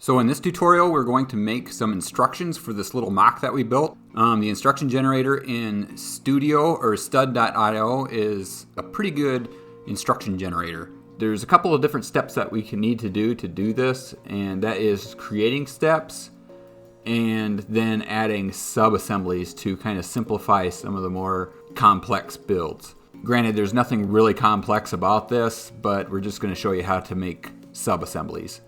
So in this tutorial, we're going to make some instructions for this little mock that we built. The instruction generator in Studio or Stud.io is a pretty good instruction generator. There's a couple of different steps that we can need to do this, and that is creating steps and then adding sub assemblies to kind of simplify some of the more complex builds. Granted, there's nothing really complex about this, but we're just going to show you how to make sub assemblies.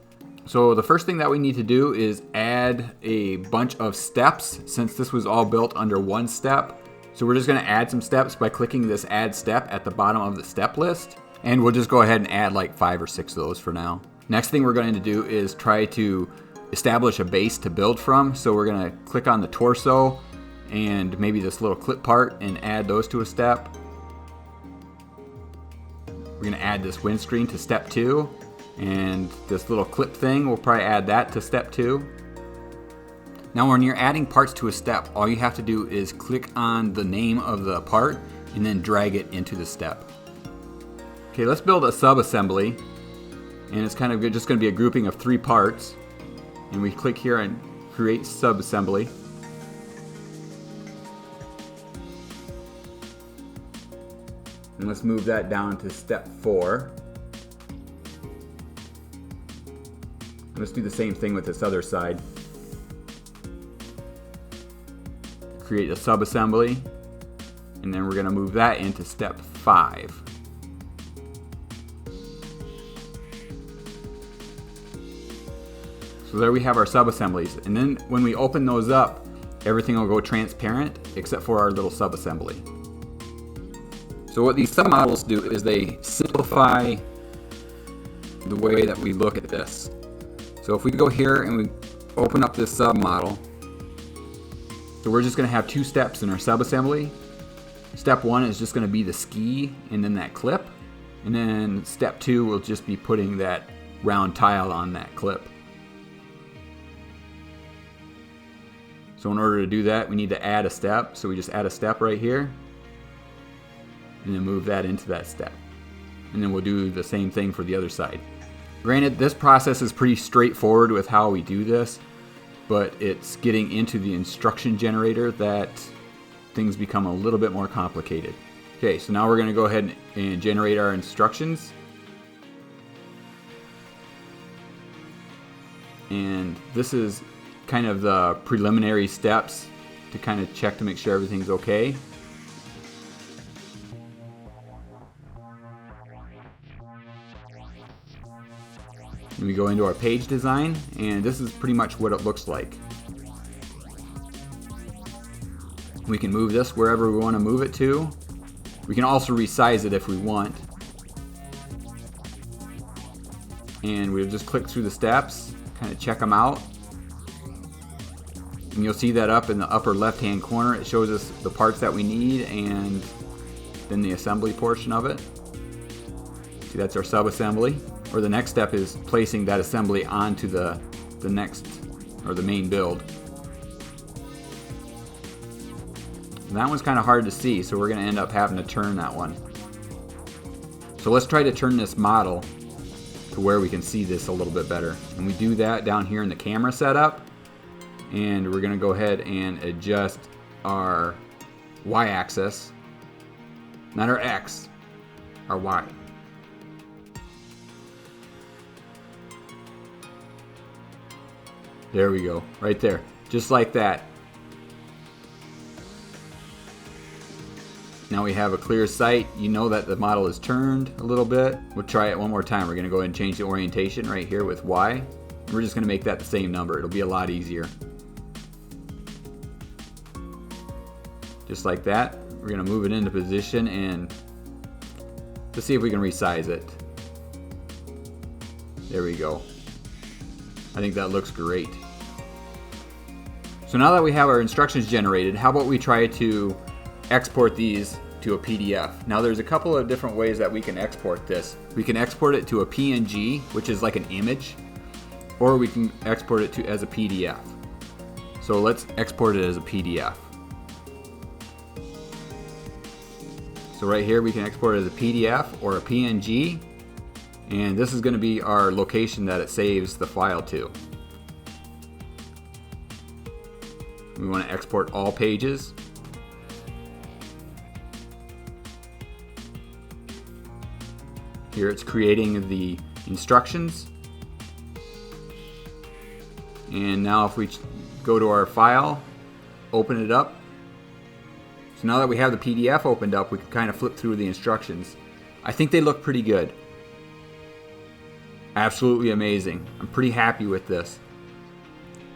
So the first thing that we need to do is add a bunch of steps, since this was all built under one step. So we're just going to add some steps by clicking this add step at the bottom of the step list. And we'll just go ahead and add like 5 or 6 of those for now. Next thing we're going to do is try to establish a base to build from. So we're going to click on the torso and maybe this little clip part and add those to a step. We're going to add this windscreen to step 2. And this little clip thing, we'll probably add that to step 2. Now when you're adding parts to a step, all you have to do is click on the name of the part and then drag it into the step. Okay, let's build a sub assembly. And it's kind of just going to be a grouping of 3 parts. And we click here on create sub assembly. And let's move that down to step 4. Let's do the same thing with this other side. Create a sub-assembly, and then we're going to move that into step 5. So there we have our sub-assemblies, and then when we open those up, everything will go transparent except for our little sub-assembly. So what these sub-models do is they simplify the way that we look at this. So if we go here and we open up this sub model, so we're just going to have 2 steps in our sub assembly. Step 1 is just going to be the ski and then that clip. And then step 2 will just be putting that round tile on that clip. So in order to do that, we need to add a step. So we just add a step right here and then move that into that step. And then we'll do the same thing for the other side. Granted, this process is pretty straightforward with how we do this, but it's getting into the instruction generator that things become a little bit more complicated. Okay, so now we're going to go ahead and generate our instructions. And this is kind of the preliminary steps to kind of check to make sure everything's okay. And we go into our page design, and this is pretty much what it looks like. We can move this wherever we want to move it to. We can also resize it if we want. And we'll just click through the steps, kind of check them out. And you'll see that up in the upper left-hand corner, it shows us the parts that we need and then the assembly portion of it. See, that's our sub-assembly. Or the next step is placing that assembly onto the next, or the main build. And that one's kind of hard to see, so we're going to end up having to turn that one. So let's try to turn this model to where we can see this a little bit better. And we do that down here in the camera setup. And we're going to go ahead and adjust our y-axis, not our x, our y. There we go, right there, just like that. Now we have a clear sight. You know that the model is turned a little bit. We'll try it one more time. We're going to go ahead and change the orientation right here with Y. We're just going to make that the same number. It'll be a lot easier. Just like that. We're going to move it into position and let's see if we can resize it. There we go. I think that looks great. So now that we have our instructions generated, how about we try to export these to a PDF? Now there's a couple of different ways that we can export this. We can export it to a PNG, which is like an image, or we can export it as a PDF. So let's export it as a PDF. So right here we can export it as a PDF or a PNG. And this is going to be our location that it saves the file to. We want to export all pages. Here it's creating the instructions. And now if we go to our file, open it up. So now that we have the PDF opened up, we can kind of flip through the instructions. I think they look pretty good. Absolutely amazing. I'm pretty happy with this.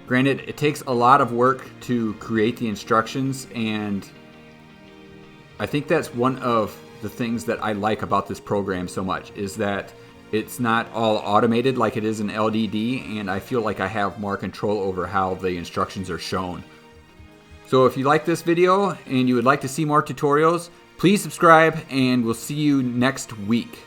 Granted, it takes a lot of work to create the instructions, and I think that's one of the things that I like about this program so much, is that it's not all automated like it is in LDD, and I feel like I have more control over how the instructions are shown. So if you like this video and you would like to see more tutorials, please subscribe, and we'll see you next week.